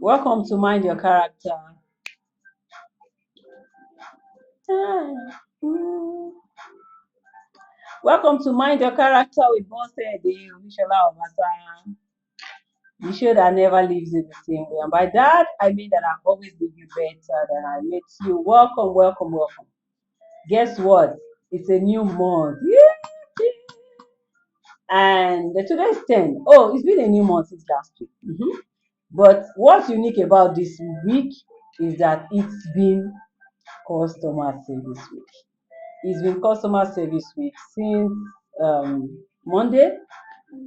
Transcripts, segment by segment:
Welcome to Mind Your Character. Welcome to Mind Your Character with Boss the Olusola-Obasa. The show that never leaves you the same way. And by that, I mean that I always leave you better than I met you. Welcome, welcome, welcome. Guess what? It's a new month. And today's 10. Oh, it's been a new month since last week. But what's unique about this week is that it's been customer service week. It's been customer service week since Monday,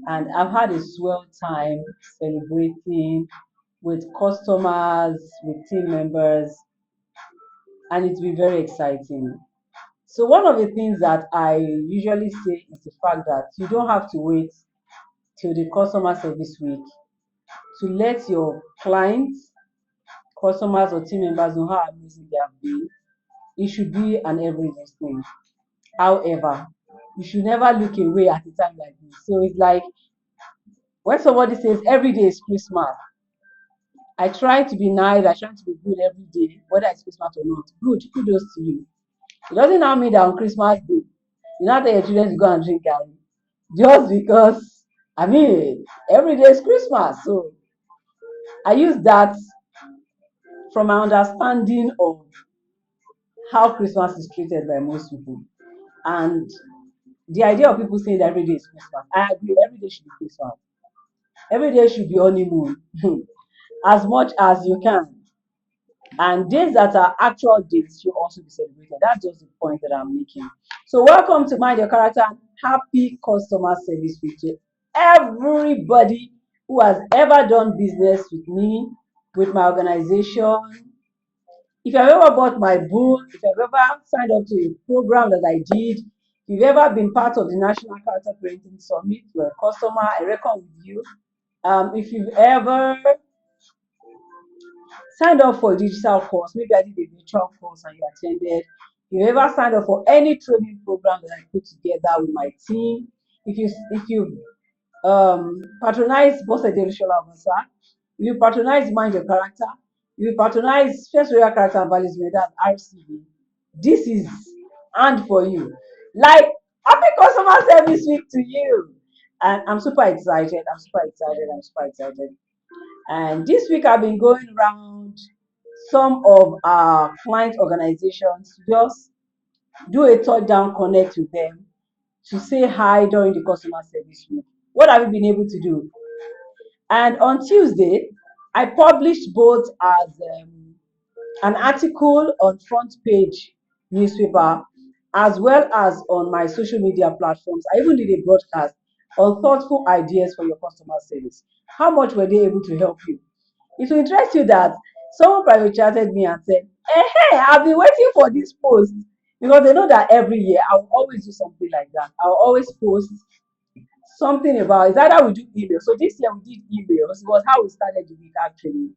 and I've had a swell time celebrating with customers, with team members, and it's been very exciting. So, one of the things that I usually say is the fact that you don't have to wait till the customer service week to let your clients, customers, or team members know how amazing they have been. It should be an everyday thing. However, you should never look away at a time like this. So it's like when somebody says every day is Christmas, I try to be nice, I try to be good every day, whether it's Christmas or not. Good, kudos to you. It doesn't now mean that on Christmas Day, you not tell your children to go and drink garri. Just because, I mean, every day is Christmas. So I use that from my understanding of how Christmas is treated by most people. And the idea of people saying that every day is Christmas, I agree, every day should be Christmas. Every day should be honeymoon as much as you can. And days that are actual days should also be celebrated. That's just the point that I'm making. So, welcome to Mind Your Character and happy customer service week to everybody who has ever done business with me, with my organization. If you've ever bought my book, if you've ever signed up to a program that I did, if you've ever been part of the National Character Parenting Summit, you're a customer, I reckon with you. If you've ever signed up for a digital course, maybe I did a virtual course and you attended, if you ever signed up for any training program that I put together with my team, if you patronize Boss Olusola-Obasa, if you patronize Mind Your Character, if you patronize First Royal Character and Values Medal RCB, this is and for you. Like, happy customer service week to you. And I'm super excited. I'm super excited. I'm super excited. And this week I've been going around some of our client organizations to just do a touchdown connect with them to say hi during the customer service week. What have you been able to do? And on Tuesday, I published both as an article on front page newspaper as well as on my social media platforms. I even did a broadcast on thoughtful ideas for your customer service. How much were they able to help you? It will interest you that someone private chatted me and said, hey, I've been waiting for this post because they know that every year I'll always do something like that. I'll always post something about it's either we do email. So this year we did emails. It was how we started the week actually.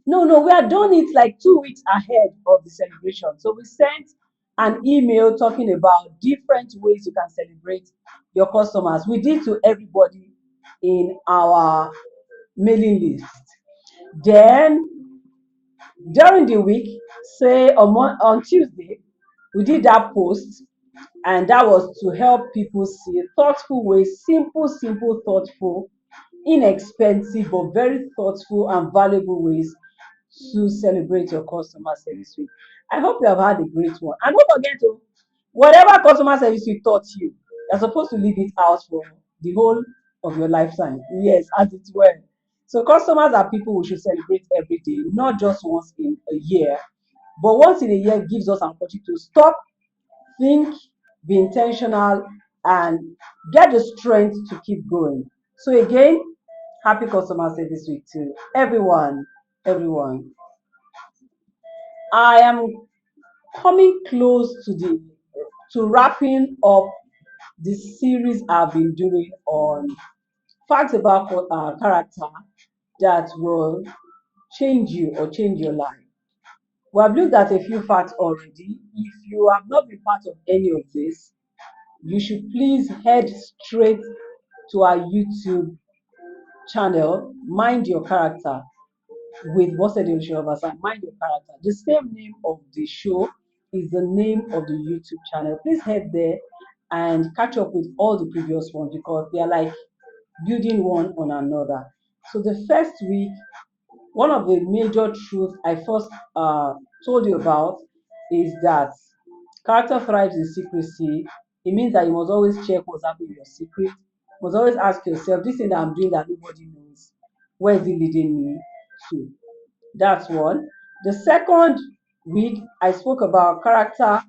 No, we had done it like 2 weeks ahead of the celebration. So we sent an email talking about different ways you can celebrate your customers. We did to everybody in our mailing list. Then during the week, say on Tuesday, we did that post, and that was to help people see thoughtful ways, simple, thoughtful, inexpensive, but very thoughtful and valuable ways to celebrate your customer service week. I hope you have had a great one. And don't forget to, whatever customer service week taught you, you're supposed to leave it out for the whole of your lifetime. Yes, as it were. So customers are people we should celebrate every day, not just once in a year. But once in a year gives us an opportunity to stop, think, be intentional, and get the strength to keep going. So again, happy customer service week to everyone. Everyone. I am coming close to wrapping up the series I've been doing on facts about character that will change you or change your life. We have looked at a few facts already. If you have not been part of any of this, you should please head straight to our YouTube channel, Mind Your Character, with Olusola-Obasa, Mind Your Character. The same name of the show is the name of the YouTube channel. Please head there and catch up with all the previous ones because they are like building one on another. So the first week, one of the major truths I first told you about is that character thrives in secrecy. It means that you must always check what's happening in your secret. You must always ask yourself, this thing that I'm doing that nobody knows, where is it leading me to? That's one. The second week, I spoke about character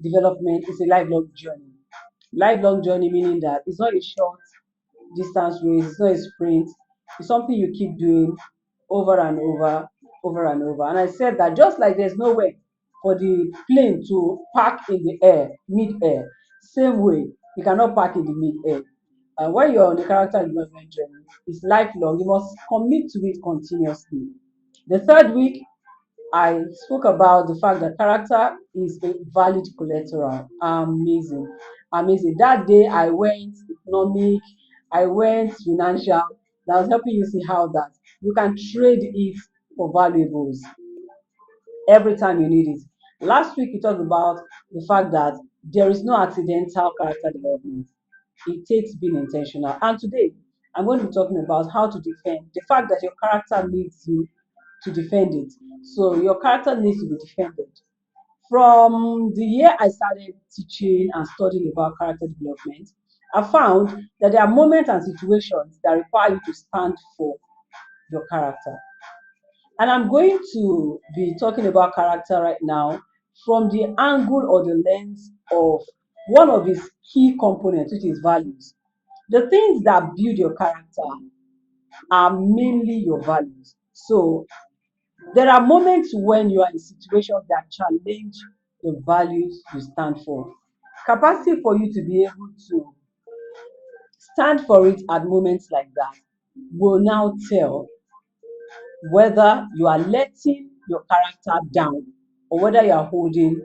development is a lifelong journey. Lifelong journey meaning that it's not a short distance race, it's not a sprint, it's something you keep doing over and over, over and over. And I said that just like there's nowhere for the plane to park in the air, mid-air, same way, you cannot park in the mid-air. And when you're on the character development journey, it's lifelong. You must commit to it continuously. The third week, I spoke about the fact that character is a valid collateral. Amazing. Amazing. That day I went economic, I went financial. That was helping you see how that you can trade it for valuables every time you need it. Last week we talked about the fact that there is no accidental character development. It takes being intentional. And today I'm going to be talking about how to defend the fact that your character needs you to defend it. So your character needs to be defended. From the year I started teaching and studying about character development, I found that there are moments and situations that require you to stand for your character. And I'm going to be talking about character right now from the angle or the lens of one of its key components, which is values. The things that build your character are mainly your values. So there are moments when you are in situations that challenge the values you stand for. Capacity for you to be able to stand for it at moments like that will now tell whether you are letting your character down or whether you are holding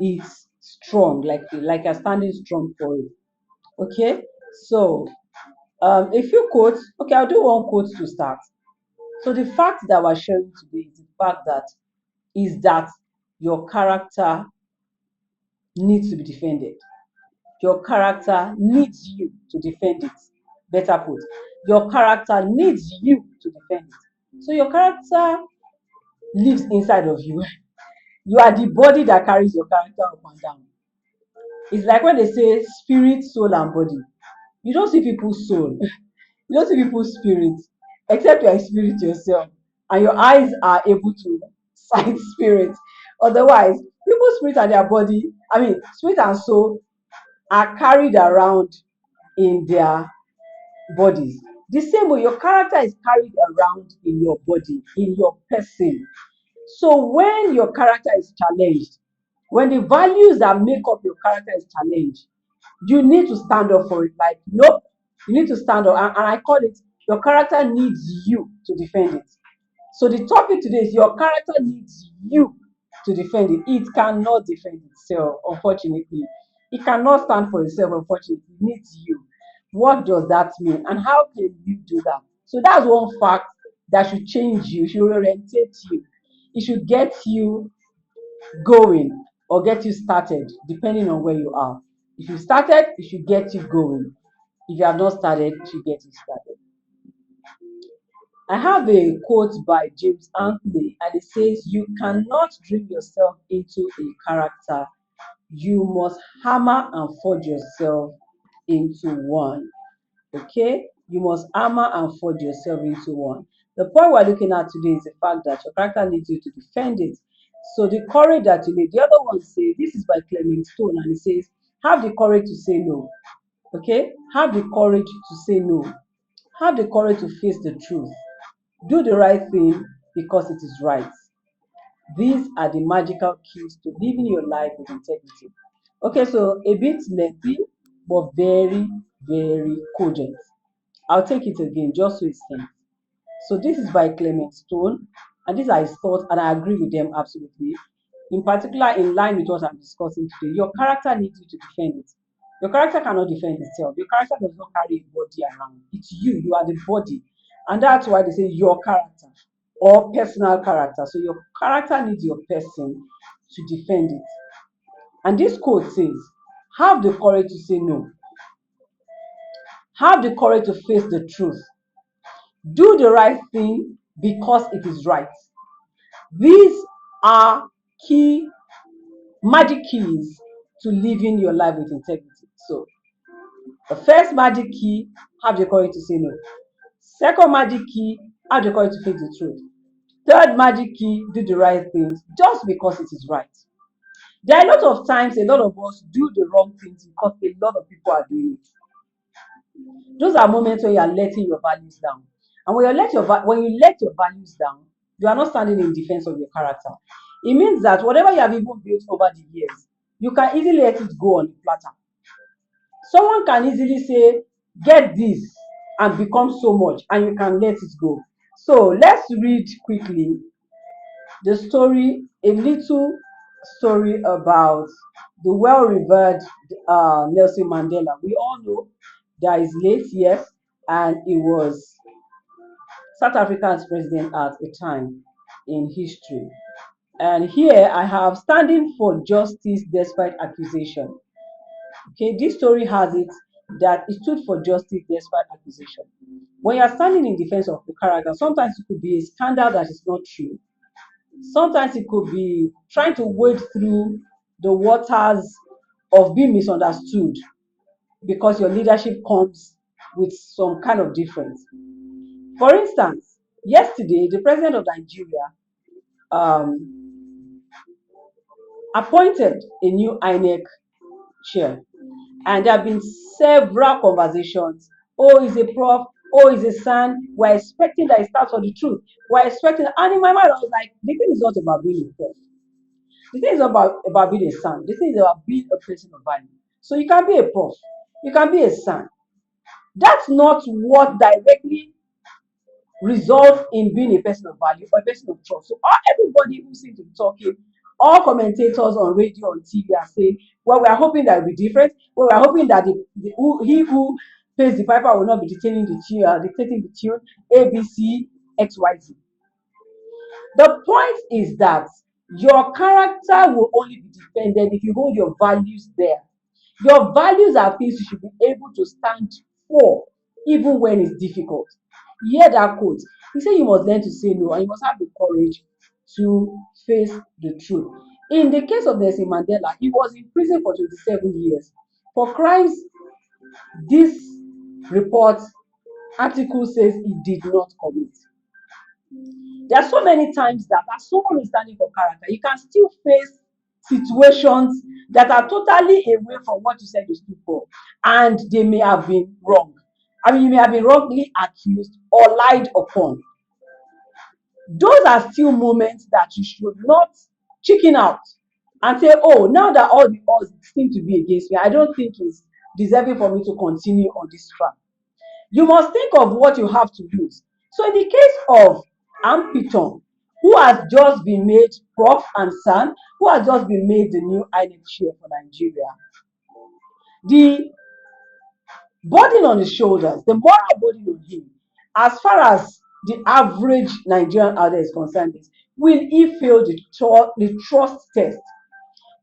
it strong, like you're standing strong for it. Okay, so a few quotes. Okay, I'll do one quote to start. So the fact that we're sharing today is the fact that your character needs to be defended. Your character needs you to defend it. Better put, your character needs you to defend it. So your character lives inside of you. You are the body that carries your character up and down. It's like when they say spirit, soul, and body. You don't see people's soul, you don't see people's spirit, except you are a spirit yourself, and your eyes are able to sight spirit. Otherwise, people's spirit and their body, I mean, spirit and soul are carried around in their bodies. The same way your character is carried around in your body, in your person. So when your character is challenged, when the values that make up your character is challenged, you need to stand up for it. Like, nope, you need to stand up. And I call it your character needs you to defend it. So the topic today is your character needs you to defend it. It cannot defend itself, unfortunately. It cannot stand for itself, unfortunately. It needs you. What does that mean? And how can you do that? So that's one fact that should change you, should orientate you. It should get you going or get you started, depending on where you are. If you started, it should get you going. If you have not started, it should get you started. I have a quote by James Anthony, and it says, "You cannot dream yourself into a character. You must hammer and forge yourself into one." Okay? You must hammer and forge yourself into one. The point we're looking at today is the fact that your character needs you to defend it. So the courage that you need. The other one says, this is by Clement Stone, and it says, have the courage to say no. Okay? Have the courage to say no. Have the courage to face the truth. Do the right thing because it is right. These are the magical keys to living your life with integrity. Okay, so a bit lengthy, but very, very cogent. I'll take it again just so it's clear. So this is by Clement Stone, and these are his thoughts, and I agree with them absolutely. In particular, in line with what I'm discussing today, your character needs you to defend it. Your character cannot defend itself. Your character does not carry a body around. It's you. You are the body. And that's why they say your character or personal character. So your character needs your person to defend it. And this quote says, have the courage to say no. Have the courage to face the truth. Do the right thing because it is right. These are key magic keys to living your life with integrity. So the first magic key, have the courage to say no. Second magic key, have the courage to face the truth. Third magic key, do the right things just because it is right. There are a lot of times a lot of us do the wrong things because a lot of people are doing it. Those are moments when you are letting your values down. And when you let your values down, you are not standing in defense of your character. It means that whatever you have even built over the years, you can easily let it go on the platter. Someone can easily say, get this and become so much, and you can let it go. So let's read quickly the story, a little story about the well-revered Nelson Mandela. We all know that is late, yes, and he was South Africa's president at a time in history. And here I have standing for justice despite accusation. Okay, this story has it that it stood for justice despite accusation. When you're standing in defense of the character, sometimes it could be a scandal that is not true. Sometimes it could be trying to wade through the waters of being misunderstood because your leadership comes with some kind of difference. For instance, yesterday, the president of Nigeria um, appointed a new INEC chair, and there have been several conversations. Oh, he's a prof. Oh, he's a son. We're expecting that he starts for the truth. We're expecting, and in my mind, I was like, the thing is not about being a prof. The thing is about being a son. The thing is about being a person of value. So you can be a prof. You can be a son. That's not what directly results in being a person of value or a person of trust. So everybody who seems to be talking, all commentators on radio, on TV are saying, well, we are hoping that it will be different. Well, we are hoping that he who pays the piper will not be dictating the tune A, B, C, X, Y, Z. The point is that your character will only be defended if you hold your values there. Your values are things you should be able to stand for, even when it's difficult. You hear that quote? He said you must learn to say no and you must have the courage to face the truth. In the case of Nelson Mandela, he was in prison for 27 years for crimes this report article says he did not commit. There are so many times that as someone is standing for character, you can still face situations that are totally away from what you said you stood for, and they may have been wrong. I mean, you may have been wrongly accused or lied upon. Those are still moments that you should not chicken out and say, oh, now that all the odds seem to be against me, I don't think it's deserving for me to continue on this track. You must think of what you have to lose. So in the case of Ampiton, who has just been made prof and san, who has just been made the new INEC chair for Nigeria, the burden on his shoulders, the moral burden on him, as far as the average Nigerian elder is concerned, is will he fail the trust test?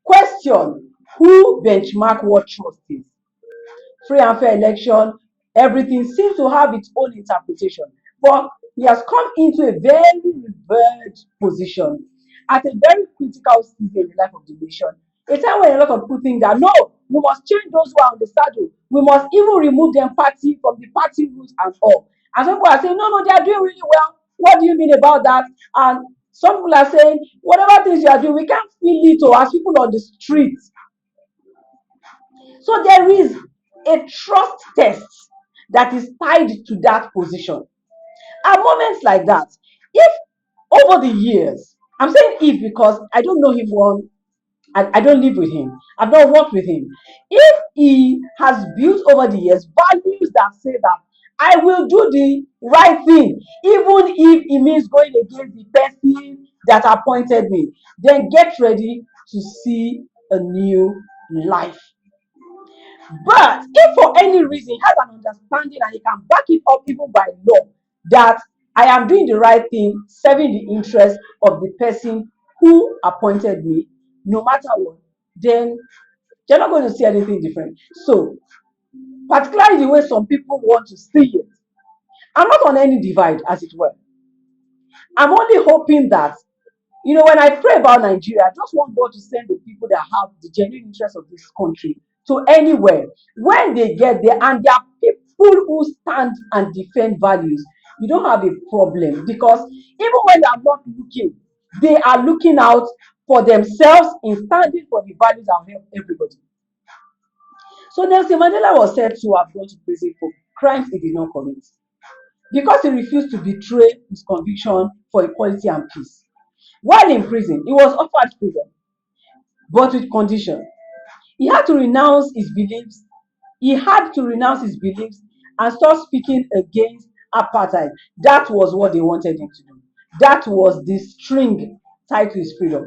Question: who benchmark what trust is? Free and fair election, everything seems to have its own interpretation. But he has come into a very revered position at a very critical season in the life of the nation. A time when a lot of people think that no, we must change those who are on the saddle. We must even remove them party from the party rules and all. And some people are saying, no, no, they are doing really well. What do you mean about that? And some people are saying, whatever things you are doing, we can't feel it or as people on the streets. So there is a trust test that is tied to that position. At moments like that, if over the years, I'm saying if because I don't know him well, I don't live with him, I've not worked with him. If he has built over the years values that say that I will do the right thing, even if it means going against the person that appointed me, then get ready to see a new life. But if for any reason he has an understanding and he can back it up even by law that I am doing the right thing, serving the interest of the person who appointed me, no matter what, then you're not going to see anything different. So, particularly the way some people want to see it, I'm not on any divide, as it were. I'm only hoping that, when I pray about Nigeria, I just want God to send the people that have the genuine interest of this country to anywhere. When they get there and there are people who stand and defend values, you don't have a problem, because even when they are not looking, they are looking out for themselves in standing for the values that help everybody. So Nelson Mandela was said to have gone to prison for crimes he did not commit because he refused to betray his conviction for equality and peace. While in prison, he was offered freedom, but with condition. He had to renounce his beliefs. He had to renounce his beliefs and start speaking against apartheid. That was what they wanted him to do. That was the string tied to his freedom.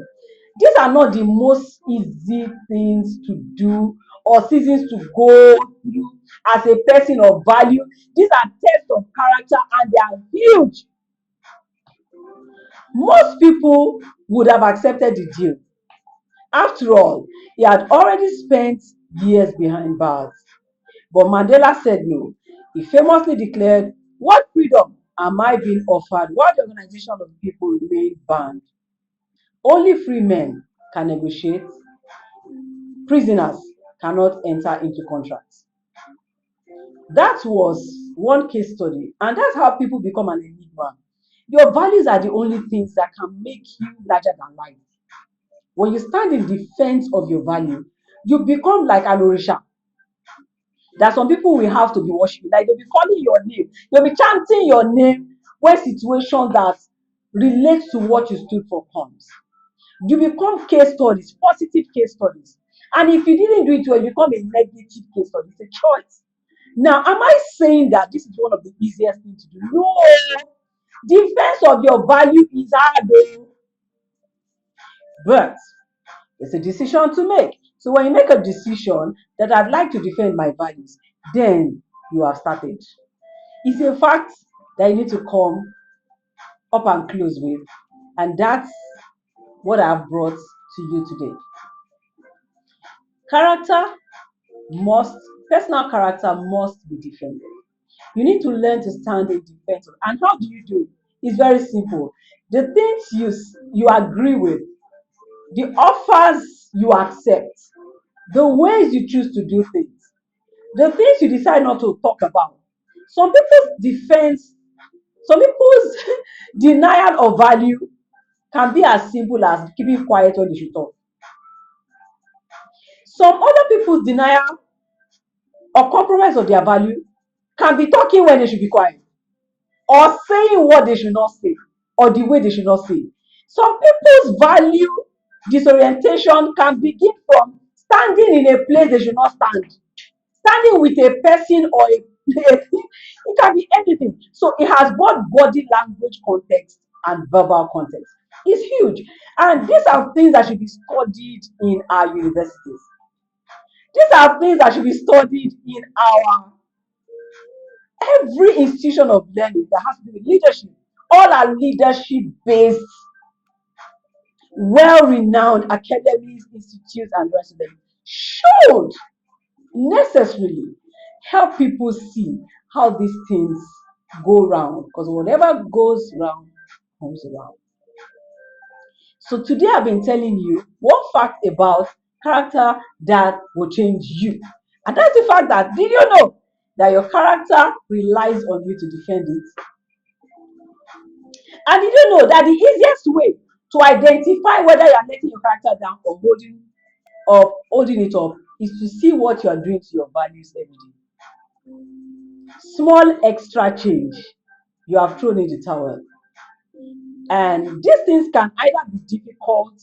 These are not the most easy things to do or seasons to go through as a person of value. These are tests of character and they are huge. Most people would have accepted the deal. After all, he had already spent years behind bars. But Mandela said no. He famously declared, "What freedom am I being offered while the organization of people remain banned? Only free men can negotiate. Prisoners cannot enter into contracts." That was one case study. And that's how people become an enigma. Your values are the only things that can make you larger than life. When you stand in defense of your value, you become like an orisha that some people will have to be worshiping. Like they'll be calling your name, they'll be chanting your name when situations that relate to what you stood for comes. You become case studies, positive case studies. And if you didn't do it well, you become a negative case study. It's a choice. Now, am I saying that this is one of the easiest things to do? No. Defense of your value is hard, though. But it's a decision to make. So when you make a decision that I'd like to defend my values, then you have started. It's a fact that you need to come up and close with. And that's what I've brought to you today. Character must, personal character must be defended. You need to learn to stand in defense of, and how do you do it? It's very simple. The things you agree with, the offers you accept, the ways you choose to do things, the things you decide not to talk about. Some people's defense, some people's denial of value can be as simple as keeping quiet when they should talk. Some other people's denial or compromise of their value can be talking when they should be quiet, or saying what they should not say, or the way they should not say. Some people's value disorientation can begin from standing in a place they should not stand, standing with a person or a place. It can be anything. So it has both body language context and verbal context. It's huge. And these are things that should be studied in our universities. These are things that should be studied in our every institution of learning that has to do with leadership. All are leadership based, well renowned academies, institutes, and rest of them should necessarily help people see how these things go round, because whatever goes round comes around. So today I've been telling you one fact about character that will change you. And that's the fact that, did you know that your character relies on you to defend it? And did you know that the easiest way to identify whether you are letting your character down or holding it up is to see what you are doing to your values every day? Small extra change, you have thrown in the towel. And these things can either be difficult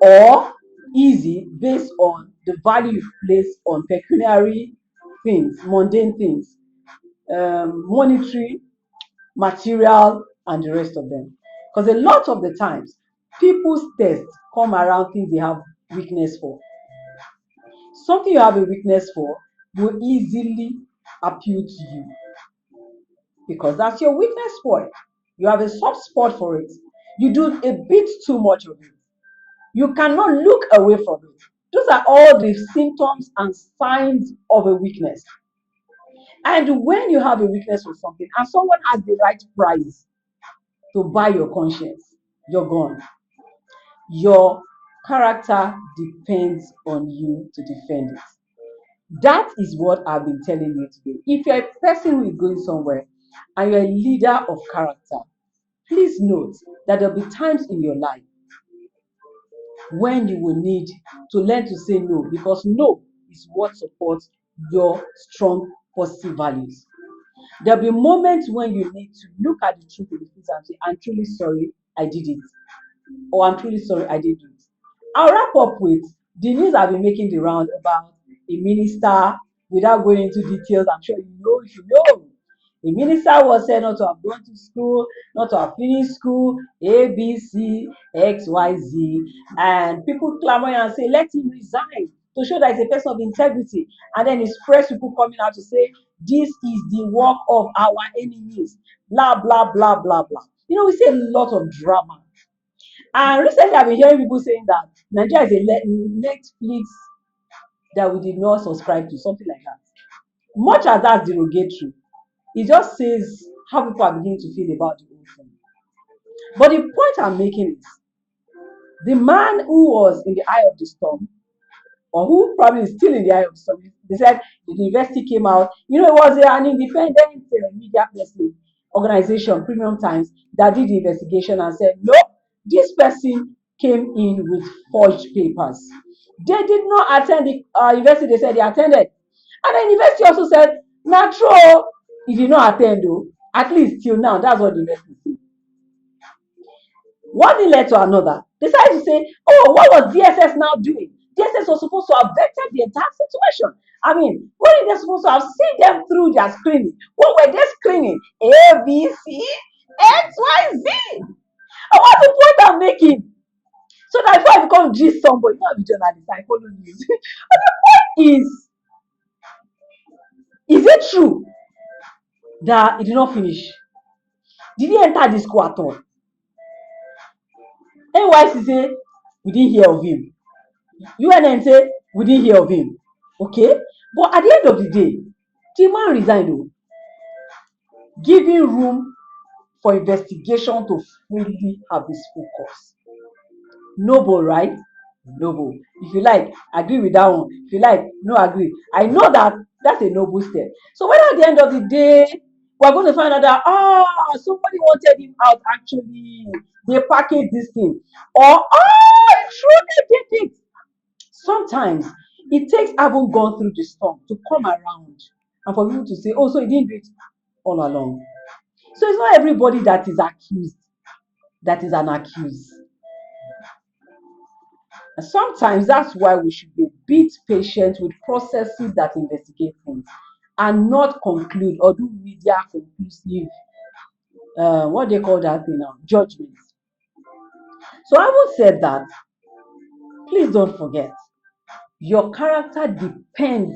or easy based on the value you place on pecuniary things, mundane things, monetary, material, and the rest of them. Because a lot of the times, people's tests come around things they have weakness for. something you have a weakness for will easily appeal to you because that's your weakness point. You have a soft spot for it. You do a bit too much of it. You cannot look away from it. Those are all the symptoms and signs of a weakness. And when you have a weakness for something and someone has the right price to buy your conscience, you're gone. Your character depends on you to defend it. That is what I've been telling you today. If you're a person who is going somewhere and you're a leader of character, please note that there'll be times in your life when you will need to learn to say no because no is what supports your strong positive values. There'll be moments when you need to look at the truth in the face and say, I'm truly sorry I did it, or I'm truly sorry I didn't do it. I'll wrap up with the news I've been making the round about a minister without going into details. I'm sure you know. The minister was said not to have gone to school, not to have finished school, A, B, C, X, Y, Z. And people clamoring and say, let him resign to show that he's a person of integrity. And then his press people coming out to say, this is the work of our enemies, blah, blah, blah, blah, blah. We see a lot of drama. And recently, I've been hearing people saying that Nigeria is a Netflix that we did not subscribe to, something like that. Much as that's derogatory, it just says how people are beginning to feel about the whole thing. But the point I'm making is the man who was in the eye of the storm, or who probably is still in the eye of the storm, they said the university came out. It was an independent media person organization, Premium Times, that did the investigation and said, no, this person came in with forged papers. They did not attend the university, they said they attended. And the university also said, natural, he did not attend though. At least till now, that's what the university said. One thing led to another. They decided to say, oh, what was DSS now doing? DSS was supposed to have vetted the entire situation. I mean, what are they supposed to have seen them through their screening? What were they screening? A, B, C, X, Y, Z. And what's the point I'm making? So that if I become G somebody, not a journalist, I follow news. But the point is it true that it did not finish? Did he enter the school at all? NYC say we didn't hear of him. UNN say we didn't hear of him. Okay? But at the end of the day, the man resigned, though, giving room for investigation to fully have its focus. Noble, right? Noble. If you like, agree with that one. If you like, no agree. I know that that's a noble step. So whether at the end of the day, we're going to find out that somebody wanted him out actually, they packaged this thing. Or truly did it. Sometimes it takes having gone through the storm to come around and for people to say, oh, so he didn't do it all along. So it's not everybody that is accused that is an accused. And sometimes that's why we should be a bit patient with processes that investigate things and not conclude or do media conclusive, what they call that thing now, judgments. So I would say that, please don't forget, your character depends.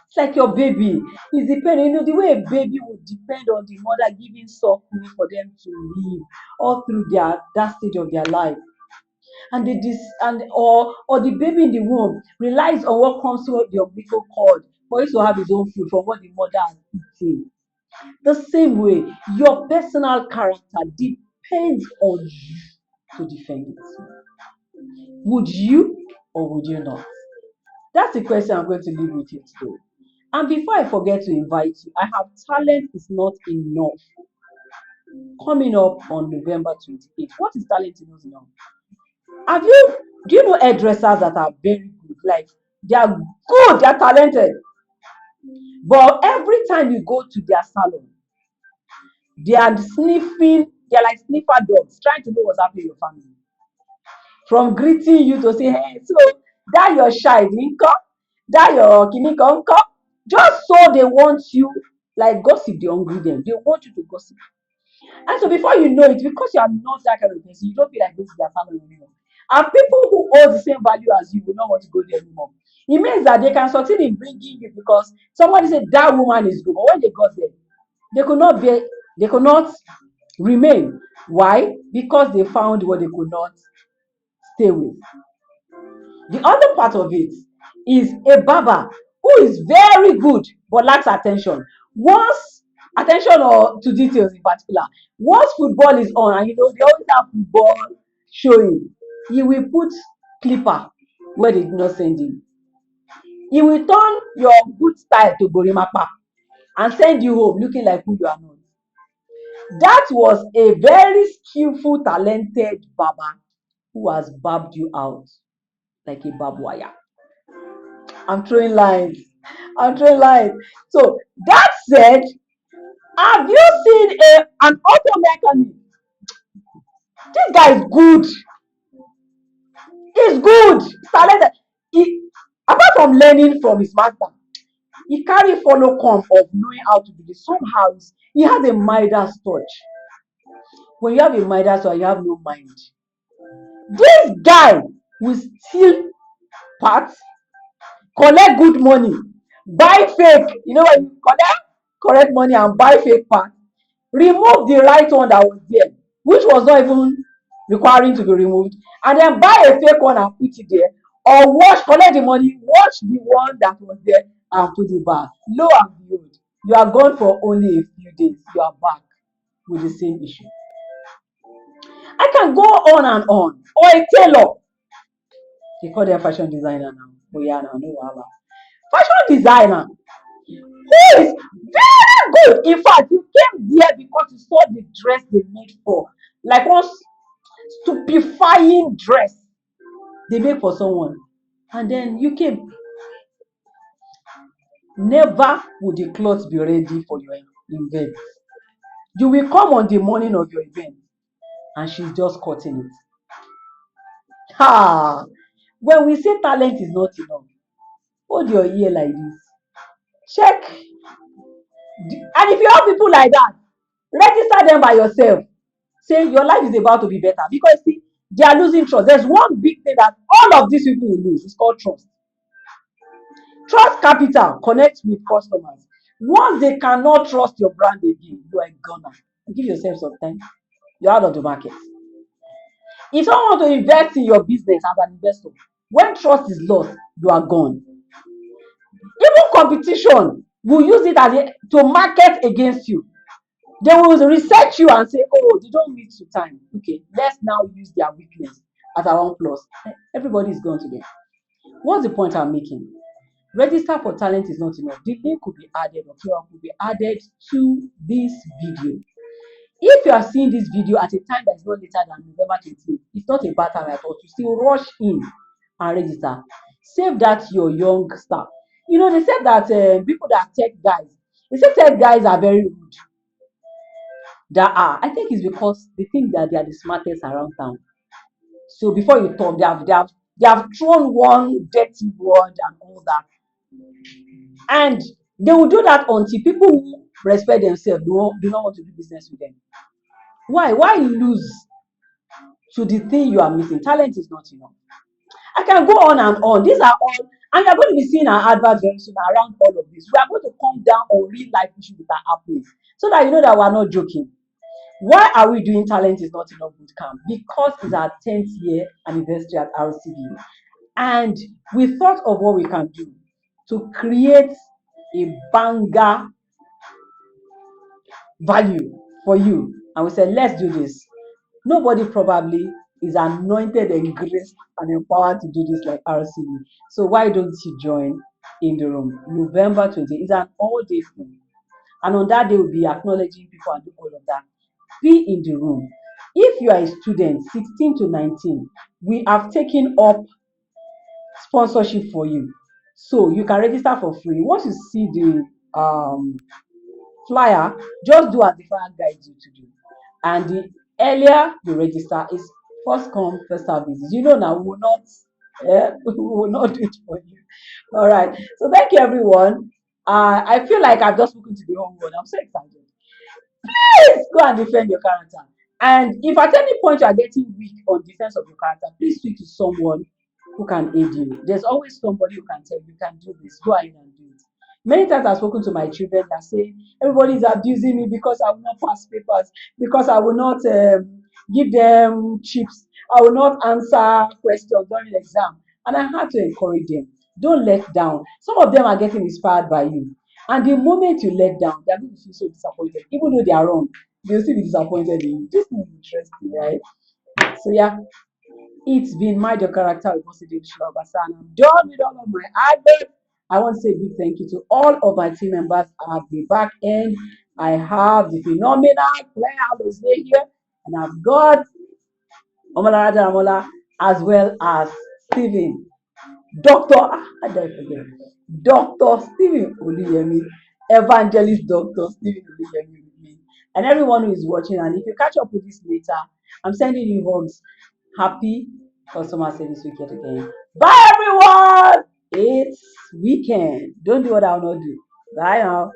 It's like your baby. It's depending, the way a baby would depend on the mother giving soft milk for them to live all through that stage of their life. And or the baby in the womb relies on what comes through the umbilical cord for it to have its own food from what the mother has eaten. The same way, your personal character depends on you to defend it. Would you or would you not? That's the question I'm going to leave with you today. And before I forget to invite you, I have Talent is Not Enough coming up on November 28th. What is Talent is Not Enough? Do you know hairdressers that are very good? Like, they are good, they are talented. But every time you go to their salon, they're like sniffer dogs, trying to know what's happening in your family. From greeting you to say, hey, so that your shy income, that your kinika income, just so they want you, like gossip, they hungry them. They want you to gossip. And so before you know it, because you are not that kind of person, you don't feel like this is their family anymore. And people who hold the same value as you will not want to go there anymore. It means that they can succeed in bringing you because somebody said that woman is good, but when they got there, they could not be, they could not remain. Why? Because they found what they could not stay with. The other part of it is a barber who is very good but lacks attention. Once attention or to details in particular, once football is on, and they always have football showing, he will put clipper where they did not send him. He will turn your good style to gorimapa and send you home looking like who you are not. That was a very skillful, talented barber who has barbed you out like a barbed wire. I'm throwing lines. I'm throwing lines. So that said, have you seen an auto mechanic? This guy is good. He's good. He's talented. Apart from learning from his master, he carry follow come of knowing how to do this. Somehow he has a Midas touch. When you have a Midas touch, you have no mind. This guy will steal parts, collect good money, buy fake. You know when you collect correct money and buy fake parts, remove the right one that was there, which was not even requiring to be removed, and then buy a fake one and put it there, or collect the money, wash the one that was there and put it back. Lo and behold, you are gone for only a few days. You are back with the same issue. I can go on and on. Or a tailor. They call them fashion designer now. Oh yeah, now no wahala. Fashion designer who is very good. In fact, you came there because you saw the dress they made for, like one stupefying dress they make for someone, and then you came. Never would the clothes be ready for your event. You will come on the morning of your event, and she's just cutting it. Ha! When we say talent is not enough, hold your ear like this. Check. And if you have people like that, register them by yourself. Say your life is about to be better, because see, they are losing trust. There's one big thing that all of these people will lose. It's called trust. Trust capital connects with customers. Once they cannot trust your brand again, you are a goner. Give yourself some time. You're out of the market. If someone want to invest in your business as an investor, when trust is lost, you are gone. Even competition will use it to market against you. They will research you and say, oh, they don't meet to time. Okay, let's now use their weakness as our own plus. Everybody is gone today. What's the point I'm making? Register for talent is not enough. The link could be added, or QR could be added to this video. If you are seeing this video at a time that is not later than November 20th, it's not a bad time at all to still rush in and register. Save that your young staff. They said that people that tech guys, they say tech guys are very rude. I think it's because they think that they are the smartest around town. So before you talk, they have thrown one dirty word and all that. And they will do that until people who respect themselves do not want to do business with them. Why? Why lose to the thing you are missing? Talent is not enough. I can go on and on. These are all, and you're going to be seeing our advert very soon around all of this. We are going to come down on real life issues that are happening, so that you know that we're not joking. Why are we doing Talent is Not Enough Bootcamp? Because it's our 10th year anniversary at RCB. And we thought of what we can do to create a banger value for you. And we said, let's do this. Nobody probably is anointed and graced and empowered to do this like RCB. So why don't you join in the room? November 20th is an all-day thing. And on that day, we'll be acknowledging people and do all of that. Be in the room. If you are a student, 16 to 19, we have taken up sponsorship for you. So you can register for free. Once you see the flyer, just do as the flyer guides you to do. And the earlier you register is first come, first service. Now we will not do it for you. All right. So thank you, everyone. I feel like I've just spoken to the whole world. I'm so excited. Please go and defend your character. And if at any point you are getting weak on defense of your character, please speak to someone who can aid you. There's always somebody who can tell you, you can do this, go ahead and do it. Many times I've spoken to my children that say, everybody is abusing me because I will not pass papers, because I will not give them chips, I will not answer questions during the exam. And I had to encourage them. Don't let down. Some of them are getting inspired by you. And the moment you let down, they're going to feel so disappointed. Even though they are wrong, they'll still be disappointed in you. This is interesting, right? So yeah, it's been my job character with positive Olusola-Obasa, and I'm done with all of my adverts. I want to say a big thank you to all of my team members at the back end. I have the phenomenal Claire Alozie here, and I've got Omolara Daramola as well as Stephen. Doctor, how did I forget? Dr. Stephen Oluyemi, Evangelist Dr. Stephen Oluyemi with me, and everyone who is watching. And if you catch up with this later, I'm sending you hugs. Happy customer service weekend again. Bye, everyone. It's weekend. Don't do what I'll not do. Bye now.